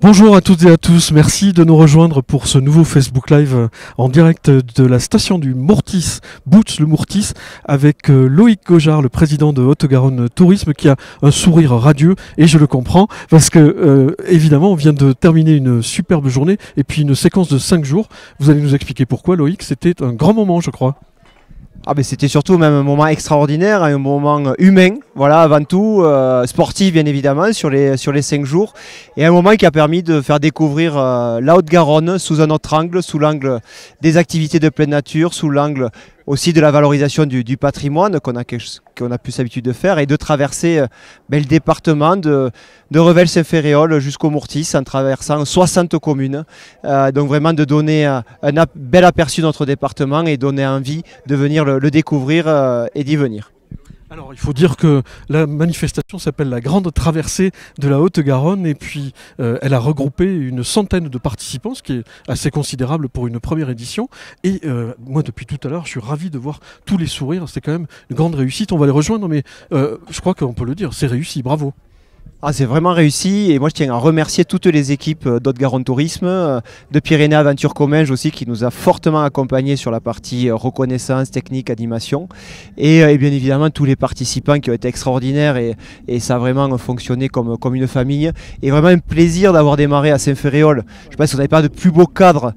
Bonjour à toutes et à tous, merci de nous rejoindre pour ce nouveau Facebook Live en direct de la station du Mourtis, Boots le Mourtis, avec Loïc Gojard, le président de Haute-Garonne Tourisme, qui a un sourire radieux, et je le comprends, parce que évidemment on vient de terminer une superbe journée, et puis une séquence de 5 jours. Vous allez nous expliquer pourquoi, Loïc, c'était un grand moment, je crois. Ah ben c'était surtout même un moment extraordinaire, un moment humain, voilà, avant tout, sportif bien évidemment sur les 5 jours, et un moment qui a permis de faire découvrir la Haute-Garonne sous un autre angle, sous l'angle des activités de pleine nature, sous l'angle aussi de la valorisation du patrimoine qu'on a plus l'habitude de faire, et de traverser le département de Revel-Saint-Ferréol jusqu'au Mourtis en traversant 60 communes. Donc vraiment de donner un bel aperçu de notre département et donner envie de venir le découvrir et d'y venir. Alors il faut dire que la manifestation s'appelle la Grande Traversée de la Haute-Garonne, et puis elle a regroupé une centaine de participants, ce qui est assez considérable pour une première édition. Et moi depuis tout à l'heure je suis ravi de voir tous les sourires, c'est quand même une grande réussite. On va les rejoindre, mais je crois qu'on peut le dire, c'est réussi, bravo. Ah, c'est vraiment réussi, et moi je tiens à remercier toutes les équipes d'Haute-Garonne Tourisme, de Pyrénées Aventure Comminges aussi, qui nous a fortement accompagnés sur la partie reconnaissance, technique, animation, et bien évidemment tous les participants qui ont été extraordinaires, et ça a vraiment fonctionné comme une famille, et vraiment un plaisir d'avoir démarré à Saint-Ferréol. Je pense qu'on n'avait pas de plus beau cadre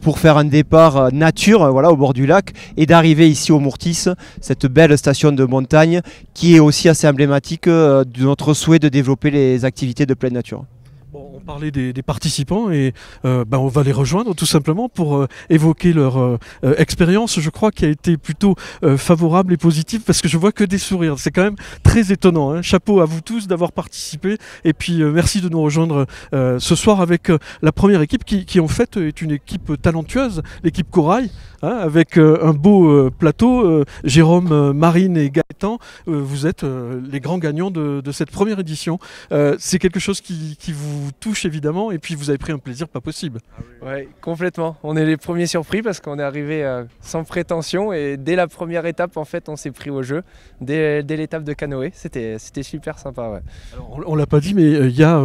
pour faire un départ nature, voilà, au bord du lac, et d'arriver ici au Mourtis, cette belle station de montagne qui est aussi assez emblématique de notre souhait de développer les activités de pleine nature. Bon, on parlait des participants, et on va les rejoindre tout simplement pour évoquer leur expérience, je crois, qui a été plutôt favorable et positive, parce que je vois que des sourires. C'est quand même très étonnant, hein. Chapeau à vous tous d'avoir participé, et puis merci de nous rejoindre ce soir avec la première équipe qui en fait est une équipe talentueuse, l'équipe Corail, hein, avec un beau plateau. Jérôme, Marine et Gaëtan, vous êtes les grands gagnants de cette première édition. C'est quelque chose qui vous touche évidemment, et puis vous avez pris un plaisir pas possible. Ah oui. Ouais, complètement. On est les premiers surpris parce qu'on est arrivé sans prétention, et dès la première étape en fait on s'est pris au jeu, dès l'étape de canoë. C'était super sympa. Ouais. Alors, on l'a pas dit, mais il y a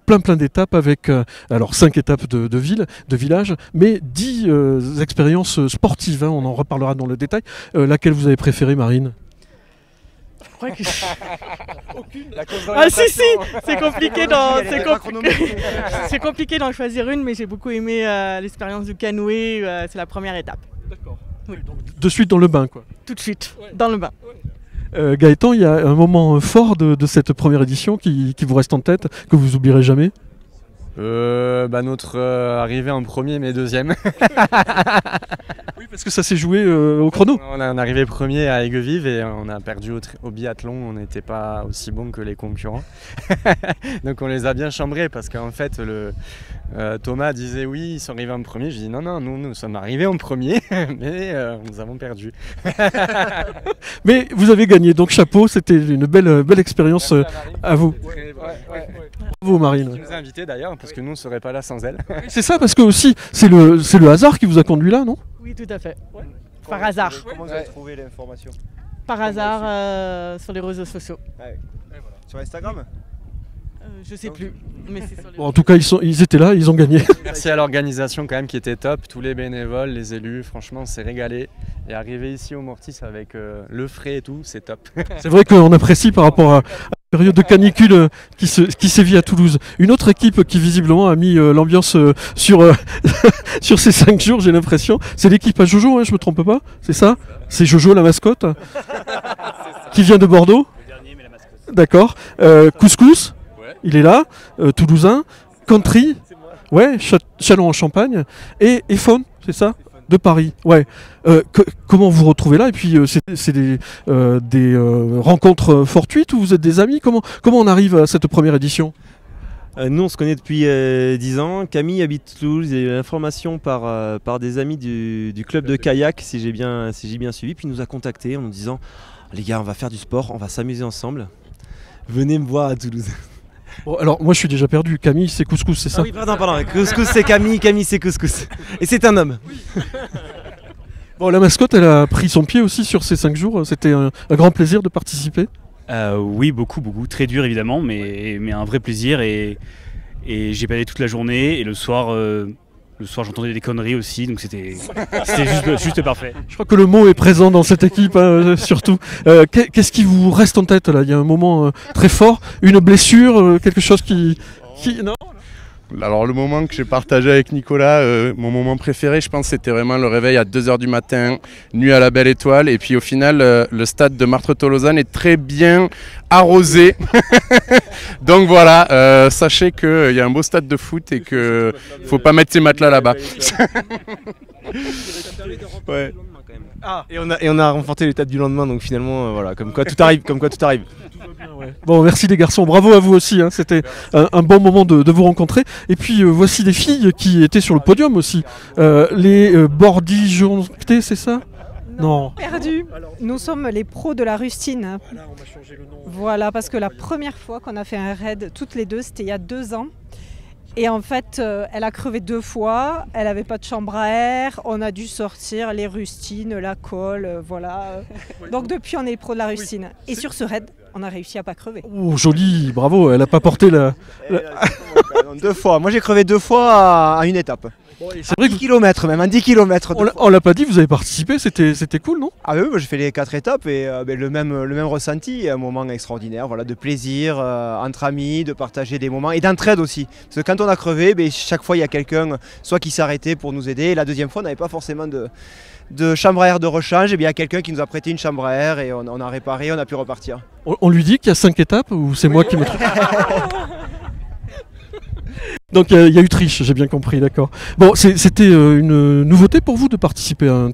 plein d'étapes avec 5 étapes de village, mais 10 expériences sportives, hein, on en reparlera dans le détail. Laquelle vous avez préférée, Marine? Ah si, c'est compliqué c'est compliqué d'en choisir une, mais j'ai beaucoup aimé l'expérience du canoë, c'est la première étape. D'accord. Oui, donc de suite dans le bain, quoi. Tout de suite, ouais. Dans le bain. Gaëtan, il y a un moment fort de cette première édition qui vous reste en tête, que vous oublierez jamais? Notre arrivée en premier mais deuxième. Oui, parce que ça s'est joué au chrono. On est arrivé premier à Aiguevive et on a perdu au biathlon, on n'était pas aussi bon que les concurrents. Donc on les a bien chambrés, parce qu'en fait Thomas disait oui, ils sont arrivés en premier. Je dis non, nous sommes arrivés en premier mais nous avons perdu. Mais vous avez gagné, donc chapeau, c'était une belle expérience à vous. Ouais. Bravo, Marine. Qui nous a invités d'ailleurs, parce que nous on ne serait pas là sans elle. C'est ça, parce que aussi c'est le hasard qui vous a conduit là, non? Oui, tout à fait. Ouais. Par hasard. Comment vous avez trouvé l'information? Par hasard sur les réseaux sociaux. Ouais. Sur Instagram? Je sais plus, mais c'est sur les... Bon, en tout cas, ils étaient là, ils ont gagné. Merci à l'organisation quand même qui était top, tous les bénévoles, les élus, franchement on s'est régalé. Et arriver ici au Mourtis avec le frais et tout, c'est top. C'est vrai qu'on apprécie par rapport à la période de canicule qui sévit à Toulouse. Une autre équipe qui visiblement a mis l'ambiance sur ces 5 jours, j'ai l'impression, c'est l'équipe à Jojo, hein, je me trompe pas, c'est ça? C'est Jojo la mascotte qui vient de Bordeaux. Le dernier, mais la mascotte. D'accord. Couscous. Il est là, Toulousain, Country, ouais, Châlons en Champagne, et Faune, c'est ça, de Paris. Ouais. Comment vous retrouvez là? Et puis c'est des rencontres fortuites, ou vous êtes des amis? Comment on arrive à cette première édition? Nous on se connaît depuis 10 ans. Camille habite Toulouse, il y a eu l'information par des amis du club de kayak, si j'ai bien suivi, puis il nous a contactés en nous disant les gars, on va faire du sport, on va s'amuser ensemble, venez me voir à Toulouse. Bon, alors moi je suis déjà perdu. Camille c'est Couscous, c'est ça? Ah oui, pardon. Couscous c'est Camille c'est Couscous. Et c'est un homme. Bon, la mascotte, elle a pris son pied aussi sur ces 5 jours. C'était un grand plaisir de participer. Oui, beaucoup. Très dur évidemment, mais un vrai plaisir. Et j'ai baladé toute la journée. Et le soir j'entendais des conneries aussi, donc c'était juste parfait. Je crois que le mot est présent dans cette équipe, hein, surtout. Qu'est-ce qui vous reste en tête là? Il y a un moment très fort, une blessure, quelque chose qui... Non. Alors le moment que j'ai partagé avec Nicolas, mon moment préféré, je pense, c'était vraiment le réveil à 2 h du matin, nuit à la belle étoile. Et puis au final, le stade de Martres-Tolosane est très bien arrosé. Donc voilà, sachez qu'il y a un beau stade de foot et qu'il ne faut pas mettre ses matelas là-bas. Ouais. Et on a remporté l'étape du lendemain, donc finalement, voilà, comme quoi tout arrive. Bon, merci les garçons, bravo à vous aussi, hein. C'était un bon moment de vous rencontrer. Et puis voici des filles qui étaient sur le podium aussi. Les Bordijontais, c'est ça? Non. Perdu. Nous sommes les pros de la rustine. Voilà, parce que la première fois qu'on a fait un raid toutes les deux, c'était il y a 2 ans. Et en fait, elle a crevé 2 fois, elle n'avait pas de chambre à air, on a dû sortir les rustines, la colle, voilà. Donc depuis, on est pro de la rustine. Et sur ce raid, on a réussi à pas crever. Oh, joli, bravo, elle n'a pas porté la... 2 fois, moi j'ai crevé 2 fois à une étape. C'est vrai 10 km même, 10 km. On l'a pas dit, vous avez participé, c'était cool, non? Ah oui, j'ai fait les 4 étapes et le même ressenti, un moment extraordinaire, voilà, de plaisir entre amis, de partager des moments et d'entraide aussi. Parce que quand on a crevé, chaque fois il y a quelqu'un soit qui s'est arrêté pour nous aider, et la deuxième fois on n'avait pas forcément de chambre à air de rechange, et bien il y a quelqu'un qui nous a prêté une chambre à air et on a réparé, on a pu repartir. On lui dit qu'il y a 5 étapes ou c'est moi qui me trompe? Donc il y a eu triche, j'ai bien compris, d'accord. Bon, c'était une nouveauté pour vous de participer à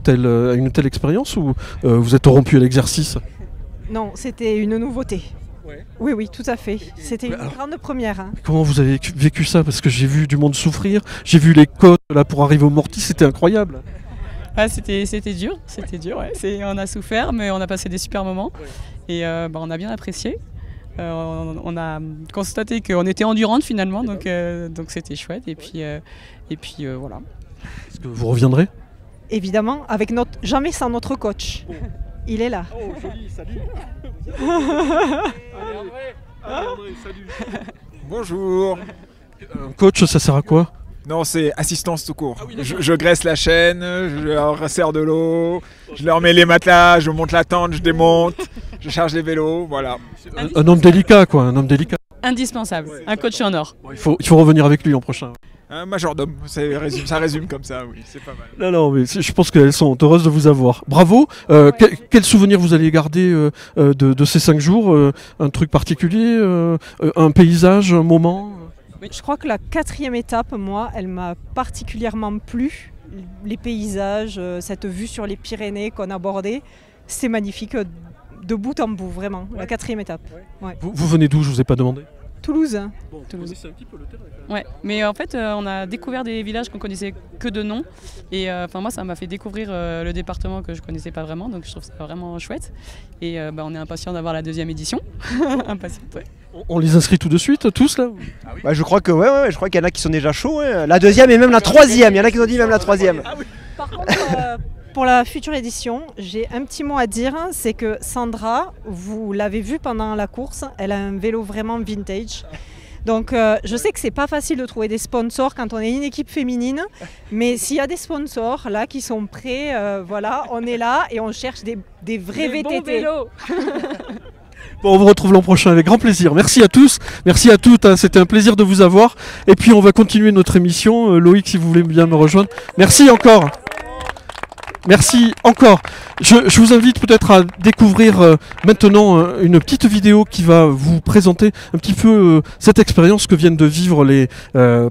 une telle expérience ou vous êtes rompu à l'exercice? Non, c'était une nouveauté. Ouais. Oui, tout à fait. C'était une grande première. Hein. Comment vous avez vécu ça? Parce que j'ai vu du monde souffrir, j'ai vu les côtes là pour arriver au Mortis, c'était incroyable. Ouais, c'était dur, ouais. On a souffert, mais on a passé des super moments et on a bien apprécié. On a constaté qu'on était endurante finalement, donc c'était chouette. Et puis voilà. Est-ce que vous reviendrez? Évidemment, jamais sans notre coach. Il est là. Oh, joli, salut. Allez, André, salut. Bonjour. Coach, ça sert à quoi? Non, c'est assistance tout court. Je graisse la chaîne, je leur resserre de l'eau, je leur mets les matelas, je monte la tente, je démonte, je charge les vélos, voilà. Un homme délicat, quoi, un homme délicat. Indispensable, un coach en or. Bon, il faut revenir avec lui l'an prochain. Un majordome, ça résume comme ça, oui, c'est pas mal. Non, mais je pense qu'elles sont heureuses de vous avoir. Bravo. Quel souvenir vous allez garder de ces 5 jours? Un truc particulier, un paysage, un moment? Oui. Je crois que la 4e étape, moi, elle m'a particulièrement plu. Les paysages, cette vue sur les Pyrénées qu'on abordait, c'est magnifique de bout en bout, vraiment. La 4e étape. Ouais. Vous venez d'où? Je vous ai pas demandé. Toulouse. Bon, Toulouse. Un petit peu le terrain, quand même. Ouais, mais en fait, on a découvert des villages qu'on connaissait que de nom. Et moi, ça m'a fait découvrir le département que je connaissais pas vraiment, donc je trouve ça vraiment chouette. Et on est impatient d'avoir la 2e édition. Impatient, ouais. On les inscrit tout de suite, tous là? Ah oui. Je crois que je crois qu'il y en a qui sont déjà chauds. Hein. La 2e et même la 3e. Il y en a qui ont dit même la 3e. Ah oui. Par contre, pour la future édition, j'ai un petit mot à dire. C'est que Sandra, vous l'avez vu pendant la course, elle a un vélo vraiment vintage. Donc je sais que c'est pas facile de trouver des sponsors quand on est une équipe féminine, mais s'il y a des sponsors là qui sont prêts, voilà, on est là et on cherche des vrais VTT. Bons vélos. Bon, on vous retrouve l'an prochain avec grand plaisir. Merci à tous, merci à toutes, hein, c'était un plaisir de vous avoir. Et puis on va continuer notre émission. Loïc, si vous voulez bien me rejoindre. Merci encore. Merci encore. Je vous invite peut-être à découvrir maintenant une petite vidéo qui va vous présenter un petit peu cette expérience que viennent de vivre les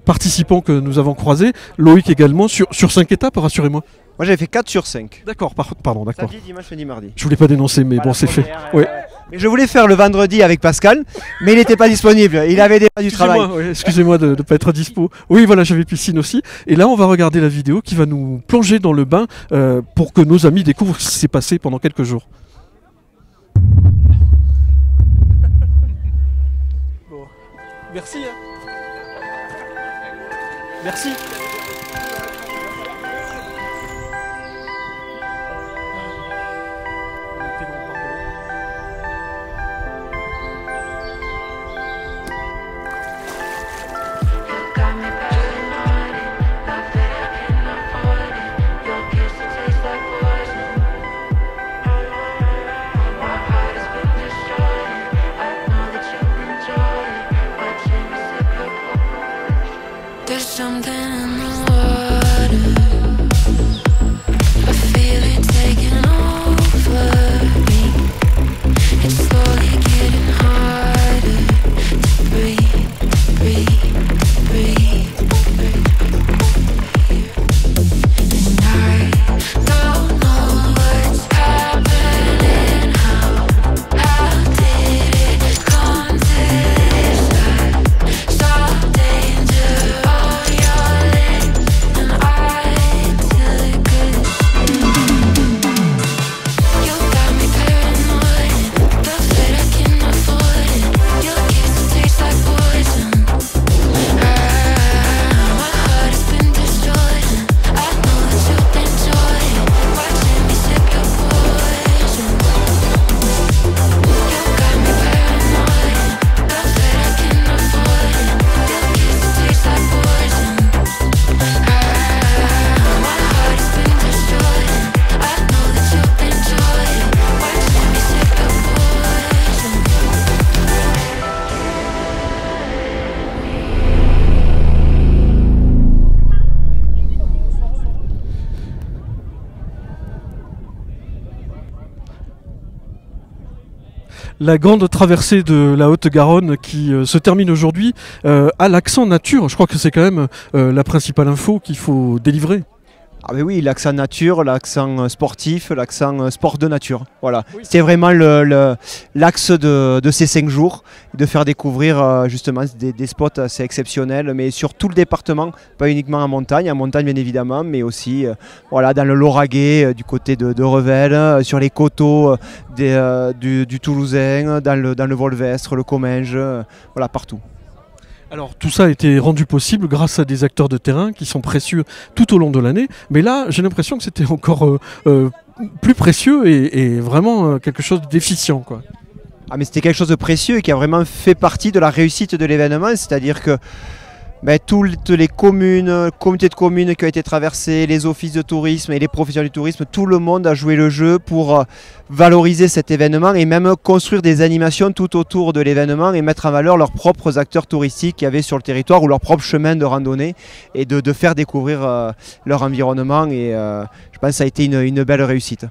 participants que nous avons croisés. Loïc également, sur 5 étapes, rassurez-moi. Moi j'avais fait 4 sur 5. D'accord, pardon, d'accord. Samedi, dimanche, lundi, mardi. Je voulais pas dénoncer, mais bon, c'est fait. Ouais. Mais je voulais faire le vendredi avec Pascal, mais il n'était pas disponible. Il avait déjà du travail. Excusez-moi de ne pas être dispo. Oui, voilà, j'avais piscine aussi. Et là, on va regarder la vidéo qui va nous plonger dans le bain pour que nos amis découvrent ce qui s'est passé pendant quelques jours. Bon. Merci. Hein. Merci. La grande traversée de la Haute-Garonne qui se termine aujourd'hui a l'accent nature. Je crois que c'est quand même la principale info qu'il faut délivrer. Ah mais oui, l'accent nature, l'accent sportif, l'accent sport de nature. Voilà. Oui. C'était vraiment l'axe de ces 5 jours, de faire découvrir justement des spots assez exceptionnels, mais sur tout le département, pas uniquement en montagne bien évidemment, mais aussi dans le Lauragais, du côté de Revel, sur les coteaux du Toulousain, dans le Volvestre, le Comminges, voilà, partout. Alors tout ça a été rendu possible grâce à des acteurs de terrain qui sont précieux tout au long de l'année, mais là j'ai l'impression que c'était encore plus précieux et vraiment quelque chose d'efficient, quoi. Ah mais c'était quelque chose de précieux et qui a vraiment fait partie de la réussite de l'événement, c'est-à-dire que toutes les communes, comités de communes qui ont été traversés, les offices de tourisme et les professionnels du tourisme, tout le monde a joué le jeu pour valoriser cet événement et même construire des animations tout autour de l'événement et mettre en valeur leurs propres acteurs touristiques qu'il y avait sur le territoire ou leurs propres chemins de randonnée et de faire découvrir leur environnement et je pense que ça a été une belle réussite.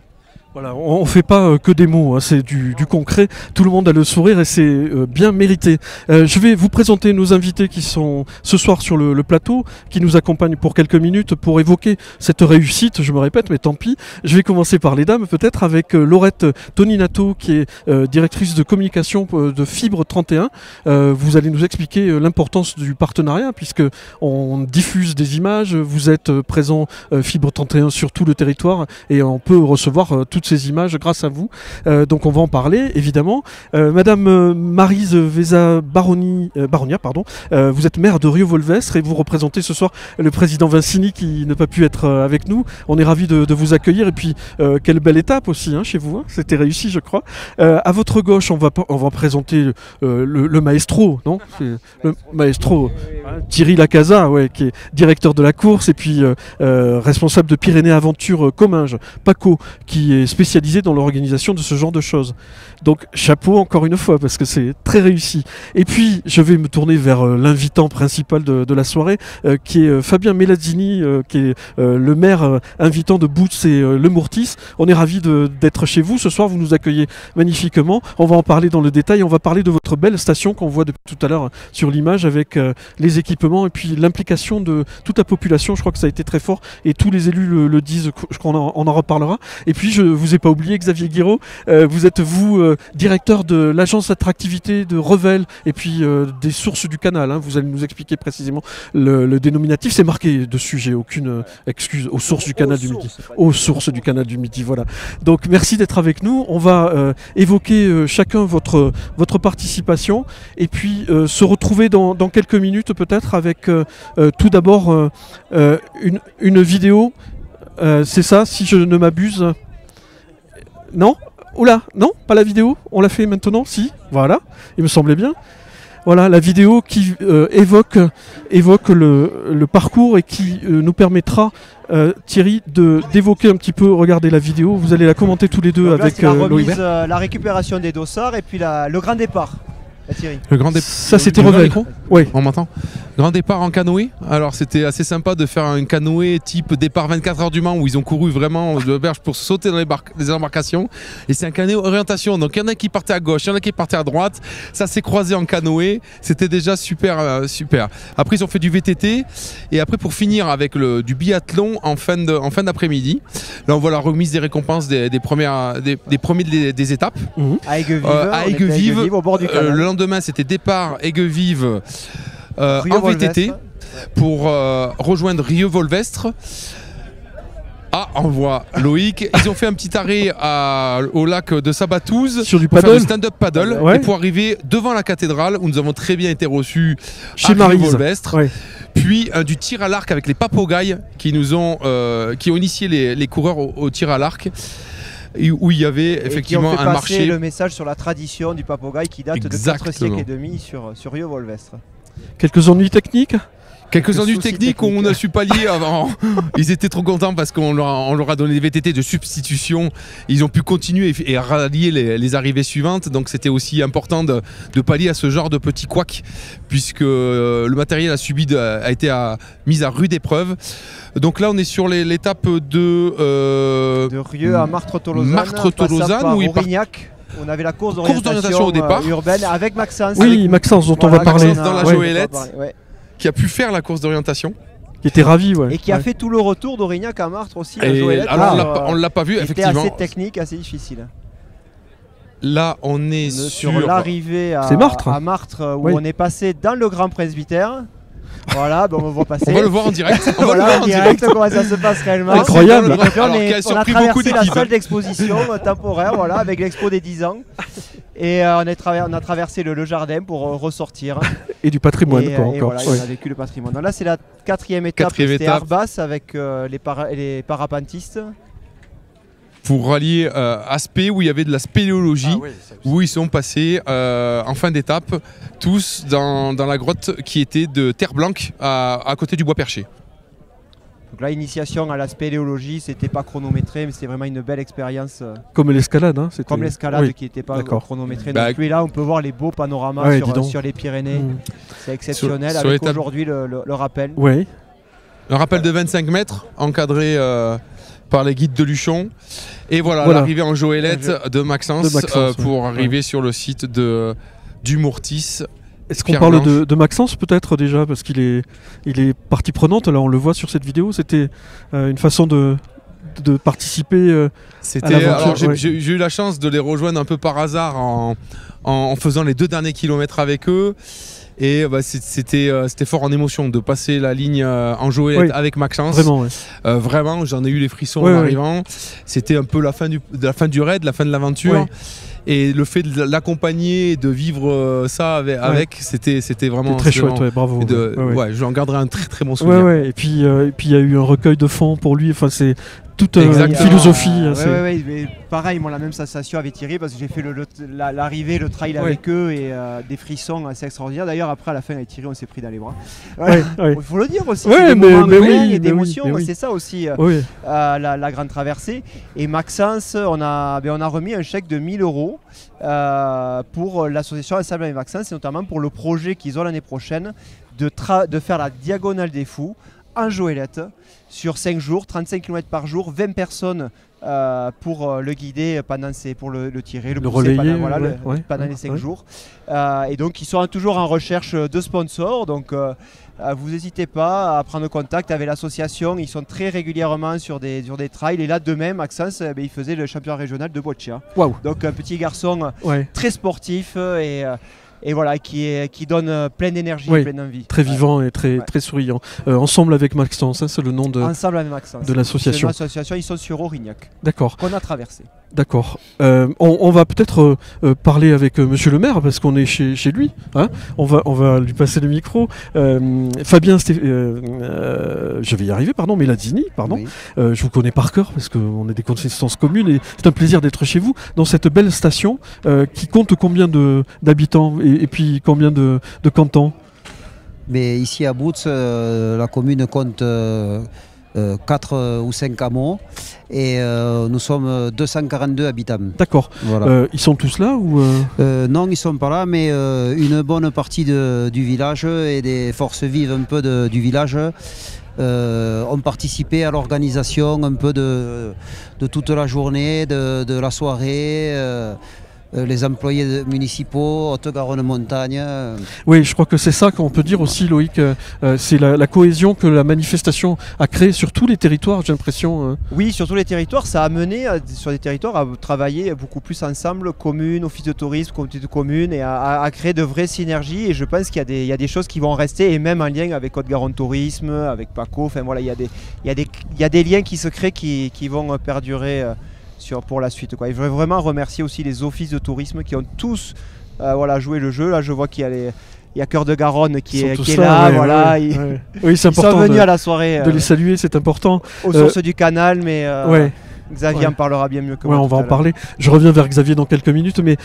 Voilà, on ne fait pas que des mots, hein, c'est du concret, tout le monde a le sourire et c'est bien mérité. Je vais vous présenter nos invités qui sont ce soir sur le plateau, qui nous accompagnent pour quelques minutes pour évoquer cette réussite, je me répète, mais tant pis. Je vais commencer par les dames, peut-être avec Laurette Toninato, qui est directrice de communication de Fibre 31. Vous allez nous expliquer l'importance du partenariat, puisque on diffuse des images, vous êtes présent Fibre 31 sur tout le territoire et on peut recevoir toutes ces images grâce à vous. Donc on va en parler évidemment. Madame Maryse Veza Baronia, vous êtes maire de Rieux-Volvestre et vous représentez ce soir le président Vincini qui n'a pas pu être avec nous. On est ravis de vous accueillir et puis quelle belle étape aussi chez vous, hein. C'était réussi je crois. À votre gauche on va présenter le maestro, non, le maestro Thierry Lacasa, qui est directeur de la course et puis responsable de Pyrénées Aventure Comminges, PACO, qui est spécialisé dans l'organisation de ce genre de choses. Donc chapeau encore une fois parce que c'est très réussi. Et puis je vais me tourner vers l'invitant principal de la soirée qui est Fabien Melazzini, qui est le maire invitant de Boutz et Le Mourtis. On est ravis d'être chez vous ce soir, vous nous accueillez magnifiquement. On va en parler dans le détail, on va parler de votre belle station qu'on voit depuis tout à l'heure sur l'image avec les équipements et puis l'implication de toute la population. Je crois que ça a été très fort et tous les élus le disent, je crois qu'on en reparlera. Et puis je vous ai pas oublié, Xavier Guiraud, vous êtes directeur de l'agence d'attractivité de Revel et puis des sources du canal, hein. Vous allez nous expliquer précisément le dénominatif, c'est marqué dessus, j'ai aucune excuse, aux sources du canal du Midi. Aux sources du canal du Midi, voilà. Donc merci d'être avec nous, on va évoquer chacun votre participation et puis se retrouver dans quelques minutes peut-être avec tout d'abord une vidéo, c'est ça si je ne m'abuse. Non ? Oula, non, pas la vidéo, on l'a fait maintenant, si, voilà, il me semblait bien. Voilà, la vidéo qui évoque le parcours et qui nous permettra, Thierry, d'évoquer un petit peu, regardez la vidéo, vous allez la commenter tous les deux. Donc avec la récupération des dossards et puis le grand départ. Thierry. Le grand départ. Ça c'était Revel. Oui. On m'entend? Grand départ en canoë. Alors c'était assez sympa de faire un canoë type départ 24 heures du Mans où ils ont couru vraiment de berge pour sauter dans les embarcations. Et c'est un canoë orientation. Donc il y en a qui partaient à gauche, il y en a qui partaient à droite. Ça s'est croisé en canoë. C'était déjà super, super. Après ils ont fait du VTT. Et après pour finir avec du biathlon en fin d'après-midi. Là on voit la remise des récompenses des premiers des étapes. À Aigues-Vives, au bord du canal. Le lendemain c'était départ Aigues-Vives en VTT pour rejoindre Rieux-Volvestre. Ah, on voit Loïc. Ils ont fait un petit arrêt au lac de Sabatouze sur du pour paddle. faire du stand-up paddle, Ouais. et pour arriver devant la cathédrale où nous avons très bien été reçus Chez à Maryse. Rieux-Volvestre. Ouais. Puis du tir à l'arc avec les papagayes qui ont initié les coureurs au tir à l'arc. Où il y avait effectivement et qui ont fait un passer marché. le message sur la tradition du papagaï qui date de 4 siècles et demi sur Rieux-Volvestre. Quelques ennuis techniques? Quelques ennuis techniques où on a su pallier avant. Ils étaient trop contents parce qu'on leur a donné des VTT de substitution. Ils ont pu continuer et rallier les arrivées suivantes. Donc c'était aussi important de pallier à ce genre de petits couacs puisque le matériel a été mis à rude épreuve. Donc là on est sur l'étape de Rieux à Martres-Tolosane, où Aurignac. On avait la course d'orientation au départ urbaine avec Maxence. Oui, Maxence dont on va parler. Maxence dans la Joëlette. Qui a pu faire la course d'orientation. Qui était ravi, ouais. Et qui a fait tout le retour d'Aurignac à Martres aussi. Et alors on l'a pas vu, effectivement. C'était assez technique, assez difficile. Là, on est sur l'arrivée à Martres, où on est passé dans le Grand Presbytère. Voilà, on voit passer. On va le voir en direct. On va le voir en direct comment ça se passe réellement. Incroyable. On a traversé la salle d'exposition temporaire, voilà, avec l'expo des 10 ans. Et on a traversé le jardin pour ressortir. Et du patrimoine, et encore. Voilà, on a vécu le patrimoine. Donc là, c'est la 4e étape. C'était Arbas avec les parapentistes. Pour rallier Aspect, où il y avait de la spéléologie, où ils sont passés en fin d'étape, tous dans la grotte qui était de terre blanche à côté du bois perché. Donc là, initiation à la spéléologie, c'était pas chronométré, mais c'était vraiment une belle expérience. Comme l'escalade, hein, comme l'escalade qui n'était pas chronométrée. Donc là, on peut voir les beaux panoramas sur les Pyrénées. C'est exceptionnel, avec aujourd'hui le rappel. Oui. Un rappel de 25 mètres, encadré par les guides de Luchon. Et voilà. L'arrivée en Joëlette de Maxence, pour arriver sur le site du Mourtis. Est-ce qu'on parle de Maxence peut-être déjà, parce qu'il est partie prenante, là on le voit sur cette vidéo, c'était une façon de participer à l'aventure. J'ai eu la chance de les rejoindre un peu par hasard en faisant les 2 derniers kilomètres avec eux. Et c'était fort en émotion de passer la ligne en Joëlette avec Maxence. Vraiment, vraiment, j'en ai eu les frissons en arrivant. C'était un peu la fin du raid, la fin de l'aventure. Et le fait de l'accompagner, de vivre ça avec, c'était vraiment très chouette, bravo. J'en garderai un très très bon souvenir. Et puis il y a eu un recueil de fonds pour lui. Enfin, c'est toute une philosophie. Mais pareil, moi la même sensation avec Thierry parce que j'ai fait l'arrivée, le trail avec eux et des frissons assez extraordinaires. D'ailleurs après à la fin avec Thierry on s'est pris dans les bras. Il faut le dire aussi. Et d'émotion, c'est ça aussi la grande traversée. Et Maxence, on a remis un chèque de 1 000 € pour l'association Ensemble avec Maxence et notamment pour le projet qu'ils ont l'année prochaine de faire la Diagonale des Fous en Joëlette sur 5 jours, 35 km par jour, 20 personnes pour le guider pour le tirer, le pousser relayer, pendant les 5 jours. Et donc ils sont toujours en recherche de sponsors. Donc vous n'hésitez pas à prendre contact avec l'association. Ils sont très régulièrement sur des trails. Et là demain, Maxence, il faisait le championnat régional de Boccia. Donc un petit garçon très sportif et voilà, qui donne plein d'énergie, plein d'envie. Très vivant et très souriant. Ensemble avec Maxence, hein, c'est le nom de l'association. C'est une association, ils sont sur Aurignac. D'accord. Qu'on a traversé. D'accord. On va peut-être parler avec Monsieur le maire parce qu'on est chez lui. Hein, on va lui passer le micro. Fabien, je vais y arriver, pardon, Meladini, pardon. Oui. Je vous connais par cœur parce qu'on a des consistances communes et c'est un plaisir d'être chez vous dans cette belle station qui compte combien d'habitants et puis combien de cantons? Mais ici à Boutz, la commune compte 4 ou 5 hameaux et nous sommes 242 habitants. D'accord. Voilà. Ils sont tous là ou Non, ils ne sont pas là, mais une bonne partie du village et des forces vives un peu du village ont participé à l'organisation un peu de toute la journée, de la soirée. Les employés municipaux, Haute-Garonne Montagne. Oui, je crois que c'est ça qu'on peut dire aussi, Loïc. C'est la cohésion que la manifestation a créée sur tous les territoires, j'ai l'impression. Oui, sur tous les territoires, ça a amené sur des territoires à travailler beaucoup plus ensemble, communes, office de tourisme, comité de communes, et à créer de vraies synergies. Et je pense qu'il y a des choses qui vont rester, et même en lien avec Haute-Garonne Tourisme, avec Paco. Enfin voilà, il y a des liens qui se créent qui vont perdurer. Pour la suite, quoi. Et je veux vraiment remercier aussi les offices de tourisme qui ont tous joué le jeu. Là, je vois qu'il y a Cœur de Garonne qui est là. Voilà, oui, c'est important. Ils sont venus à la soirée. De les saluer, c'est important. Aux sources du canal, mais Xavier en parlera bien mieux que moi. On va en parler. Je reviens vers Xavier dans quelques minutes, mais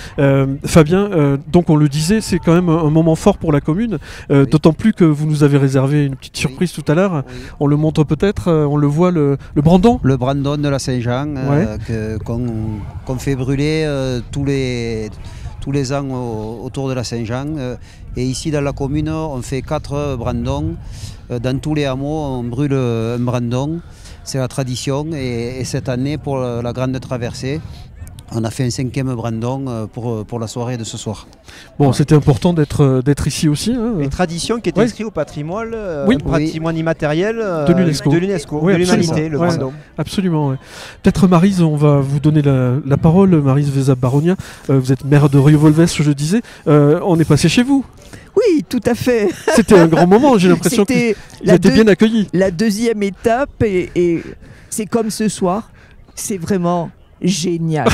Fabien, donc on le disait, c'est quand même un moment fort pour la commune, d'autant plus que vous nous avez réservé une petite surprise tout à l'heure. On le montre peut-être, on le voit, le brandon. Le brandon de la Saint-Jean, qu'on fait brûler tous les ans autour de la Saint-Jean. Et ici dans la commune, on fait 4 brandons. Dans tous les hameaux, on brûle un brandon. C'est la tradition et cette année pour la grande traversée, on a fait un 5e brandon pour la soirée de ce soir. Bon, c'était important d'être ici aussi. Une tradition qui est inscrite au patrimoine, patrimoine immatériel de l'UNESCO, de l'humanité, le brandon. Absolument. Ouais. Peut-être Maryse, on va vous donner la parole. Maryse Vezab-Baronia, vous êtes maire de Rieux-Volvès, je disais. On est passé chez vous. Oui, tout à fait. C'était un grand moment, j'ai l'impression que vous étiez bien accueillis. La deuxième étape, et c'est comme ce soir, c'est vraiment génial.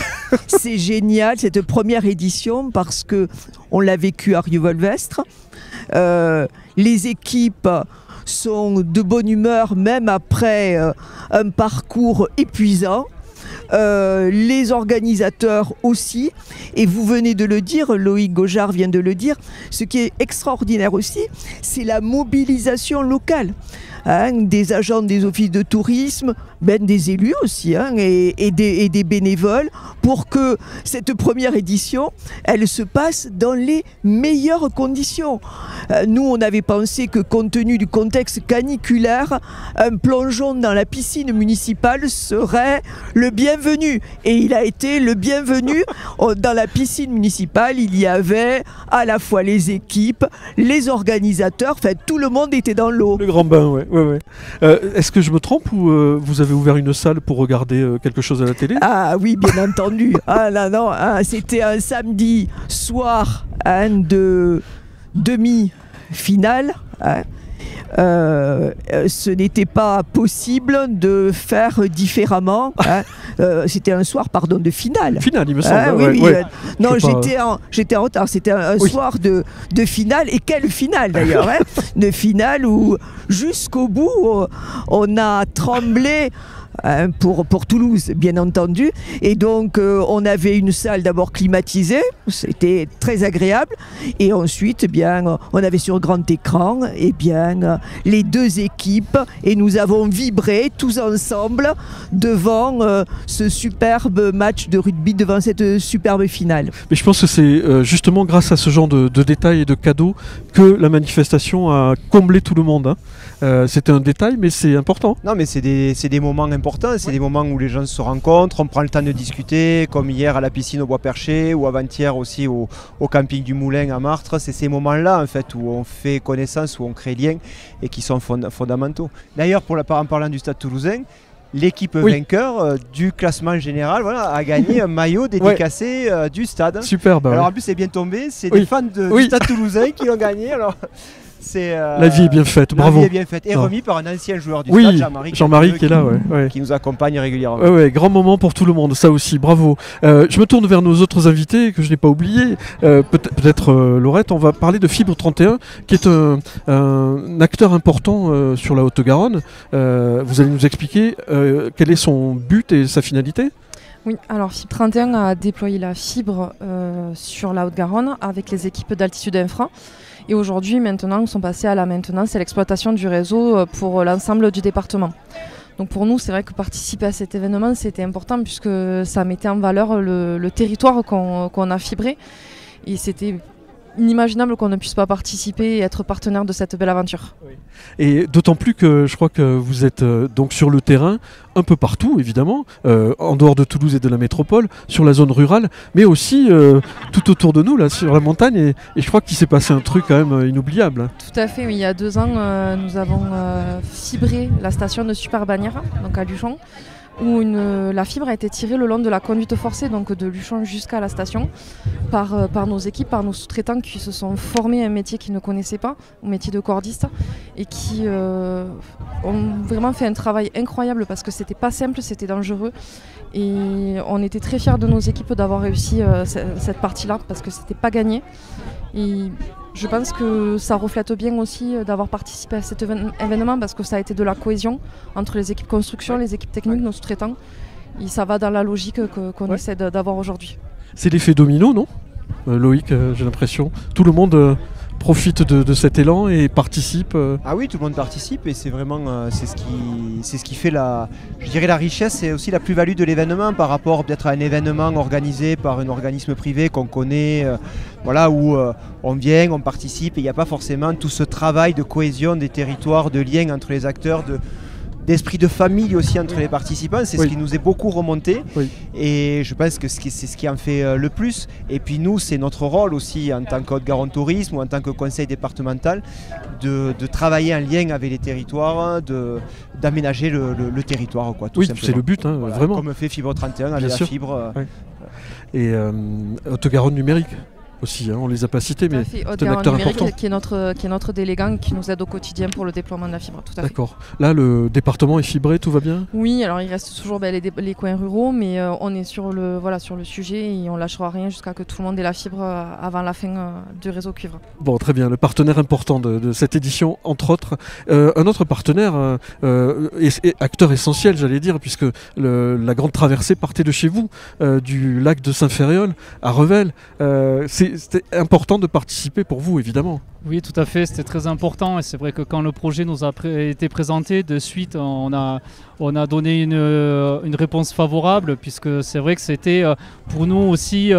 C'est génial cette première édition parce que on l'a vécu à Rieux-Volvestre. Les équipes sont de bonne humeur même après un parcours épuisant. Les organisateurs aussi, et vous venez de le dire, Loïc Gaujard vient de le dire, ce qui est extraordinaire aussi, c'est la mobilisation locale. Des agents des offices de tourisme, des élus aussi, et des bénévoles, pour que cette première édition, elle se passe dans les meilleures conditions. Nous, on avait pensé que compte tenu du contexte caniculaire, un plongeon dans la piscine municipale serait le bienvenu. Et il a été le bienvenu. Dans la piscine municipale, il y avait à la fois les équipes, les organisateurs, enfin tout le monde était dans l'eau. Le grand bain, ouais. Est-ce que je me trompe ou vous avez ouvert une salle pour regarder quelque chose à la télé? Ah oui, bien entendu. C'était un samedi soir de demi-finale. Ce n'était pas possible de faire différemment. C'était un soir, de finale. Finale, il me semble. Non, j'étais en retard. C'était un soir de finale. Et quelle finale d'ailleurs, de finale où jusqu'au bout, on a tremblé. Pour Toulouse, bien entendu. Et donc, on avait une salle d'abord climatisée, c'était très agréable. Et ensuite, on avait sur grand écran les deux équipes. Et nous avons vibré tous ensemble devant ce superbe match de rugby, devant cette superbe finale. Mais je pense que c'est justement grâce à ce genre de détails et de cadeaux que la manifestation a comblé tout le monde. C'était un détail, mais c'est important. Non, mais c'est des moments importants. C'est des moments où les gens se rencontrent, on prend le temps de discuter, comme hier à la piscine au Bois Perché ou avant-hier aussi au camping du Moulin à Martres. C'est ces moments-là en fait où on fait connaissance, où on crée lien et qui sont fondamentaux. D'ailleurs, en parlant du Stade Toulousain, l'équipe vainqueur du classement général a gagné un maillot dédicacé du stade. Superbe. Alors en plus c'est bien tombé, c'est des fans du Stade Toulousain qui l'ont gagné. Alors la vie est bien faite, bravo. La vie est bien faite et remis par un ancien joueur du stade, Jean-Marie qui est là, qui nous accompagne régulièrement. Grand moment pour tout le monde, ça aussi, bravo. Je me tourne vers nos autres invités que je n'ai pas oubliés. Peut-être Laurette, on va parler de Fibre 31, qui est un acteur important sur la Haute-Garonne. Vous allez nous expliquer quel est son but et sa finalité? Oui, alors Fibre 31 a déployé la fibre sur la Haute-Garonne avec les équipes d'Altitude Infra. Et aujourd'hui, maintenant, ils sont passés à la maintenance et à l'exploitation du réseau pour l'ensemble du département. Donc pour nous, c'est vrai que participer à cet événement, c'était important puisque ça mettait en valeur le territoire qu'on a fibré. Et c'était inimaginable qu'on ne puisse pas participer et être partenaire de cette belle aventure. Oui. Et d'autant plus que je crois que vous êtes donc sur le terrain, un peu partout évidemment, en dehors de Toulouse et de la métropole, sur la zone rurale, mais aussi tout autour de nous, là, sur la montagne. Et je crois qu'il s'est passé un truc quand même inoubliable. Tout à fait, oui. Il y a 2 ans, nous avons fibré la station de Super-Bagnères, donc à Luchon, où la fibre a été tirée le long de la conduite forcée, donc de Luchon jusqu'à la station, par nos équipes, par nos sous-traitants qui se sont formés à un métier qu'ils ne connaissaient pas, au métier de cordiste, et qui ont vraiment fait un travail incroyable parce que c'était pas simple, c'était dangereux. Et on était très fiers de nos équipes d'avoir réussi cette partie-là parce que c'était pas gagné. Et je pense que ça reflète bien aussi d'avoir participé à cet événement parce que ça a été de la cohésion entre les équipes construction, les équipes techniques, nos sous-traitants. Et ça va dans la logique qu'on essaie d'avoir aujourd'hui. C'est l'effet domino, non Loïc, j'ai l'impression. Tout le monde profite de cet élan et participe. Ah oui, tout le monde participe et c'est vraiment c'est ce qui fait la richesse et aussi la plus-value de l'événement par rapport peut-être à un événement organisé par un organisme privé qu'on connaît, voilà, où on vient, on participe et il n'y a pas forcément tout ce travail de cohésion des territoires, de lien entre les acteurs, d'esprit de famille aussi entre les participants, c'est ce qui nous est beaucoup remonté et je pense que c'est ce qui en fait le plus. Et puis nous, c'est notre rôle aussi en tant qu'Haute-Garonne Tourisme ou en tant que conseil départemental de travailler en lien avec les territoires, d'aménager le territoire, quoi, tout simplement. C'est le but, hein, voilà, vraiment. Comme fait Fibre 31 avec la fibre. Et Haute-Garonne numérique aussi, hein, on les a pas cités, mais c'est un acteur important. Qui est notre délégant qui nous aide au quotidien pour le déploiement de la fibre, tout à fait. D'accord. Là, le département est fibré, tout va bien ? Oui, alors il reste toujours les coins ruraux, mais on est sur le sujet et on lâchera rien jusqu'à que tout le monde ait la fibre avant la fin du réseau cuivre. Bon, très bien. Le partenaire important de cette édition, entre autres. Un autre partenaire, acteur essentiel, j'allais dire, puisque la grande traversée partait de chez vous, du lac de Saint-Ferréol à Revel. C'était important de participer pour vous, évidemment. Oui, tout à fait, c'était très important et c'est vrai que quand le projet nous a été présenté, de suite on a donné une réponse favorable puisque c'est vrai que c'était pour nous aussi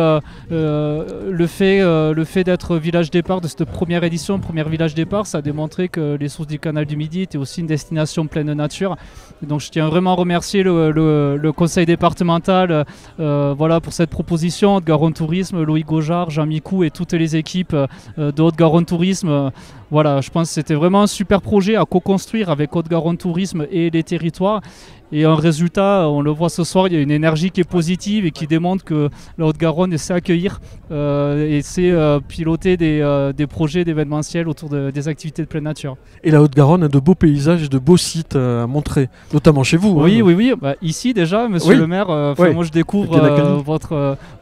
le fait d'être village départ de cette première édition, premier village départ, ça a démontré que les sources du canal du Midi étaient aussi une destination pleine de nature. Et donc je tiens vraiment à remercier le conseil départemental voilà, pour cette proposition, Haute-Garonne Tourisme, Loïc Gaujard, Jean Micou et toutes les équipes de Haute-Garonne Tourisme. Voilà, je pense que c'était vraiment un super projet à co-construire avec Haute-Garonne Tourisme et les territoires. Et un résultat, on le voit ce soir, il y a une énergie qui est positive et qui démontre que la Haute-Garonne sait accueillir et sait piloter des projets d'événementiel autour des activités de pleine nature. Et la Haute-Garonne a de beaux paysages et de beaux sites à montrer, notamment chez vous. Oui, hein. oui. Bah, ici déjà, monsieur le maire, moi je découvre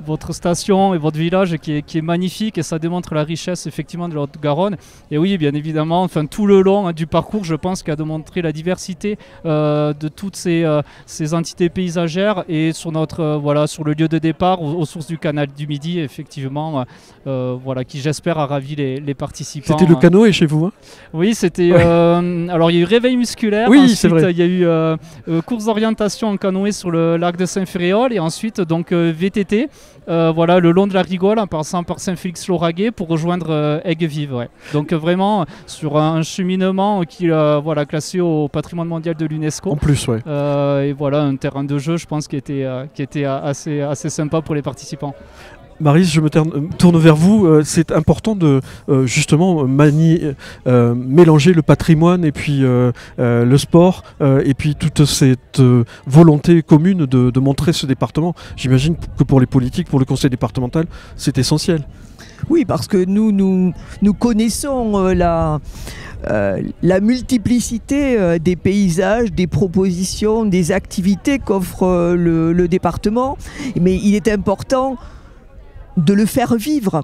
votre station et votre village qui est magnifique et ça démontre la richesse effectivement de la Haute-Garonne. Et oui, bien évidemment, enfin, tout le long du parcours, je pense qu'il a démontré la diversité de toutes ces entités paysagères et sur sur le lieu de départ aux sources du canal du Midi, effectivement, qui j'espère a ravi les participants. C'était le canoë chez vous, hein? Oui, c'était. Alors il y a eu réveil musculaire. Oui, ensuite, c'est vrai. Il y a eu course d'orientation en canoë sur le lac de Saint-Ferréol et ensuite donc VTT. Le long de la Rigole en passant par Saint-Félix-Lauragais pour rejoindre Aigues-Vives. Ouais. Donc vraiment sur un cheminement qui est classé au patrimoine mondial de l'UNESCO. En plus, ouais. Et voilà un terrain de jeu, je pense, qui était assez sympa pour les participants. Maryse, je me tourne vers vous. C'est important de justement mélanger le patrimoine et puis le sport et puis toute cette volonté commune de montrer ce département. J'imagine que pour les politiques, pour le conseil départemental, c'est essentiel. Oui, parce que nous connaissons la multiplicité des paysages, des propositions, des activités qu'offre le département. Mais il est important de le faire vivre.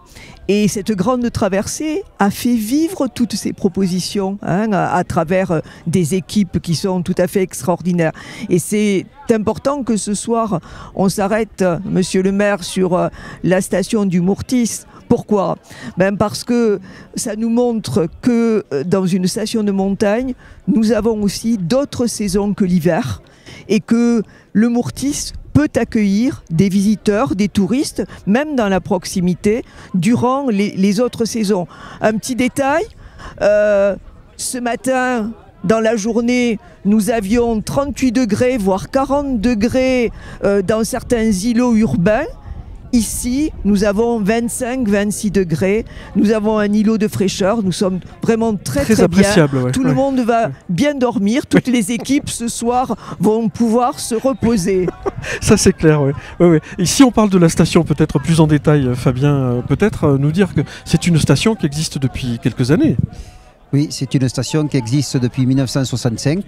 Et cette grande traversée a fait vivre toutes ces propositions à travers des équipes qui sont tout à fait extraordinaires. Et c'est important que ce soir, on s'arrête, monsieur le maire, sur la station du Mourtis Pourquoi? Parce que ça nous montre que dans une station de montagne, nous avons aussi d'autres saisons que l'hiver et que le Mourtis peut accueillir des visiteurs, des touristes, même dans la proximité, durant les autres saisons. Un petit détail, ce matin, dans la journée, nous avions 38 degrés, voire 40 degrés dans certains îlots urbains. Ici, nous avons 25-26 degrés. Nous avons un îlot de fraîcheur. Nous sommes vraiment très appréciable, bien. Ouais. Tout le monde va bien dormir. Toutes les équipes ce soir vont pouvoir se reposer. Ça c'est clair, oui. Et si on parle de la station peut-être plus en détail, Fabien, peut-être nous dire que c'est une station qui existe depuis quelques années. Oui, c'est une station qui existe depuis 1965.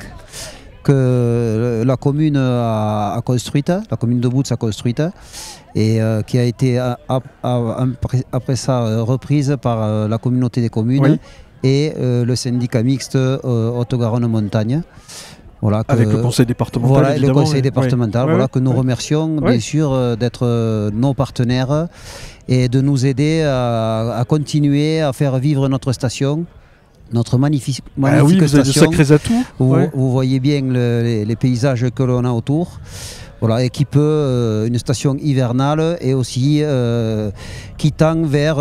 Que la commune a construite, la commune de Boutz a construite, et qui a été après ça reprise par la communauté des communes et le syndicat mixte Haute-Garonne Montagne. Voilà, avec le conseil départemental. Voilà, le conseil départemental, voilà, que nous remercions bien sûr d'être nos partenaires et de nous aider à continuer à faire vivre notre station. Notre magnifique oui, vous avez de station, sacrés atouts. Vous voyez bien les paysages que l'on a autour. Voilà, et qui peut, une station hivernale et aussi qui tend vers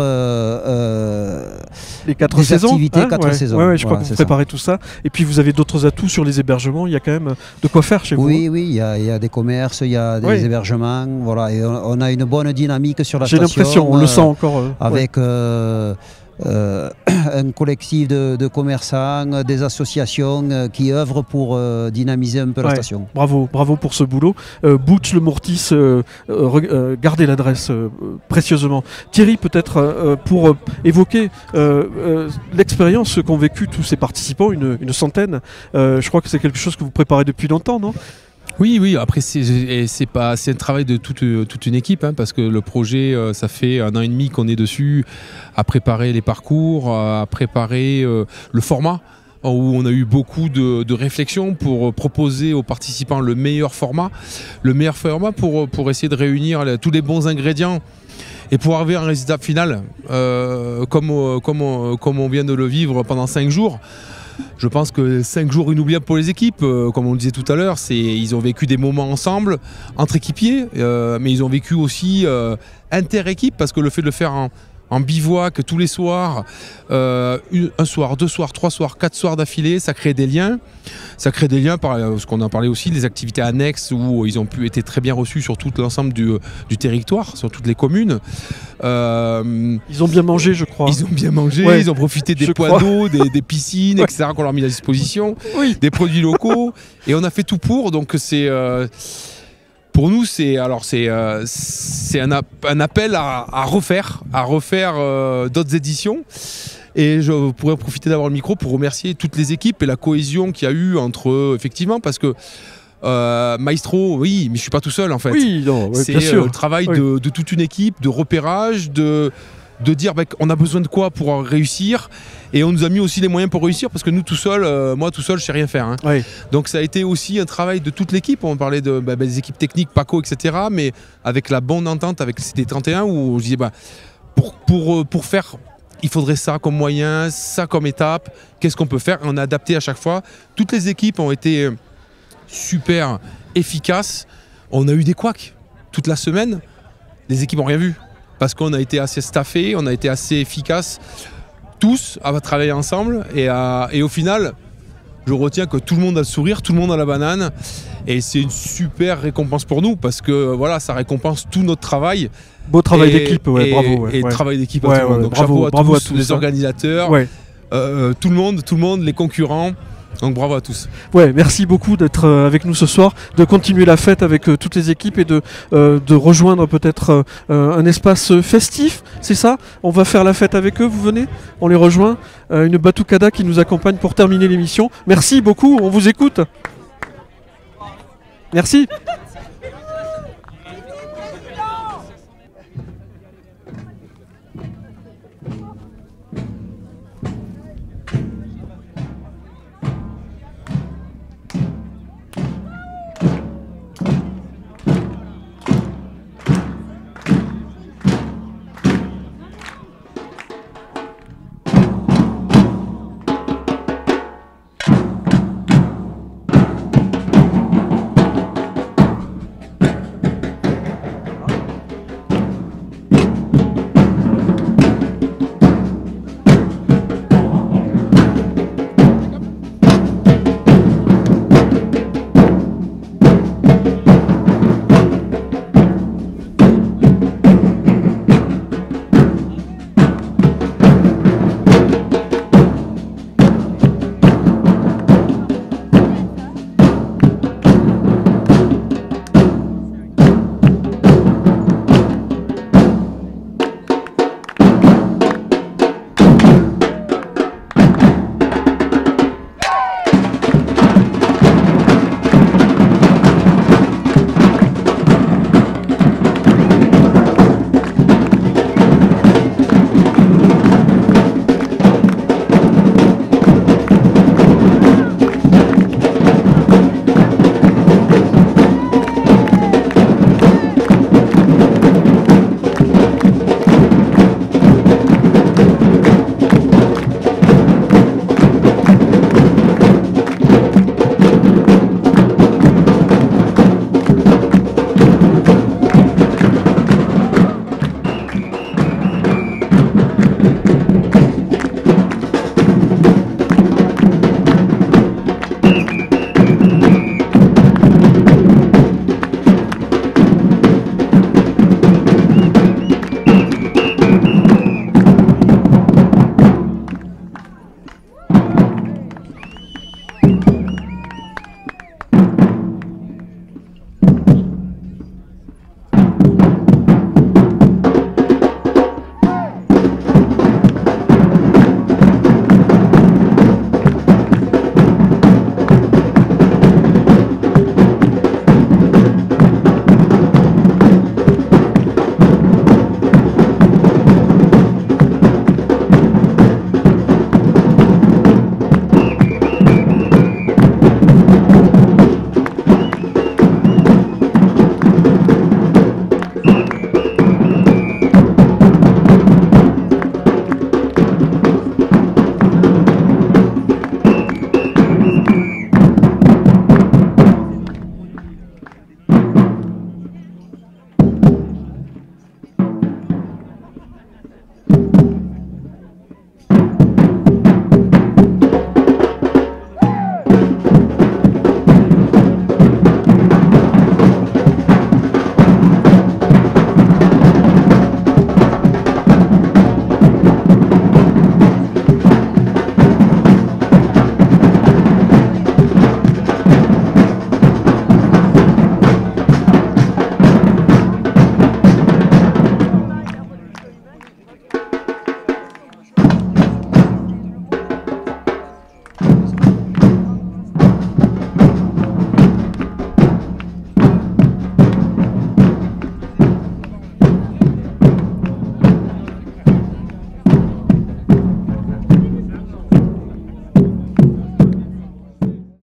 les 4 saisons. Activités 4 saisons. Ouais, je crois que vous préparez tout ça. Et puis vous avez d'autres atouts sur les hébergements. Il y a quand même de quoi faire chez vous. Oui, il y a des commerces, il y a des hébergements. Voilà, et on a une bonne dynamique sur la station. J'ai l'impression, on le sent encore. Avec un collectif de commerçants, des associations qui œuvrent pour dynamiser un peu la station. Bravo pour ce boulot. Boutz, le Mourtis, gardez l'adresse précieusement. Thierry, peut-être pour évoquer l'expérience qu'ont vécu tous ces participants, une centaine. Je crois que c'est quelque chose que vous préparez depuis longtemps, non ? Oui, après c'est un travail de toute une équipe, parce que le projet, ça fait 1 an et demi qu'on est dessus, à préparer les parcours, à préparer le format, où on a eu beaucoup de réflexions pour proposer aux participants le meilleur format pour essayer de réunir tous les bons ingrédients et pour arriver à un résultat final, comme on vient de le vivre pendant 5 jours. Je pense que 5 jours inoubliables pour les équipes, comme on le disait tout à l'heure, ils ont vécu des moments ensemble, entre équipiers, mais ils ont vécu aussi inter-équipe, parce que le fait de le faire en bivouac tous les soirs, 1 soir, 2 soirs, 3 soirs, 4 soirs d'affilée, ça crée des liens. Ça crée des liens par ce qu'on en parlait aussi, les activités annexes où ils ont pu être très bien reçus sur tout l'ensemble du territoire, sur toutes les communes. Ils ont bien mangé, je crois. Ils ont bien mangé, ils ont profité des points d'eau, des piscines, etc. qu'on leur a mis à disposition, des produits locaux. Et on a fait tout pour, donc c'est... Pour nous, c'est un appel à refaire d'autres éditions. Et je pourrais profiter d'avoir le micro pour remercier toutes les équipes et la cohésion qu'il y a eu entre eux, effectivement, parce que Maestro, oui, mais je suis pas tout seul en fait. C'est le travail de toute une équipe, de repérage, de dire qu'on a besoin de quoi pour réussir. Et on nous a mis aussi les moyens pour réussir, parce que nous tout seul, moi tout seul, je sais rien faire. Donc ça a été aussi un travail de toute l'équipe. On parlait des équipes techniques, Paco, etc. Mais avec la bonne entente avec le CD31, où je disais pour faire, il faudrait ça comme moyen, ça comme étape. Qu'est-ce qu'on peut faire? On a adapté à chaque fois. Toutes les équipes ont été super efficaces. On a eu des couacs toute la semaine. Les équipes n'ont rien vu, parce qu'on a été assez staffés, on a été assez efficaces tous à travailler ensemble, et au final je retiens que tout le monde a le sourire, tout le monde a la banane, et c'est une super récompense pour nous, parce que voilà, ça récompense tout notre travail. Beau travail d'équipe, bravo. Travail d'équipe à tout le monde. Donc bravo à tous les organisateurs, tout le monde, les concurrents. Donc bravo à tous. Merci beaucoup d'être avec nous ce soir, de continuer la fête avec toutes les équipes et de rejoindre peut-être un espace festif, c'est ça? On va faire la fête avec eux, vous venez? On les rejoint, une batucada qui nous accompagne pour terminer l'émission. Merci beaucoup, on vous écoute. Merci.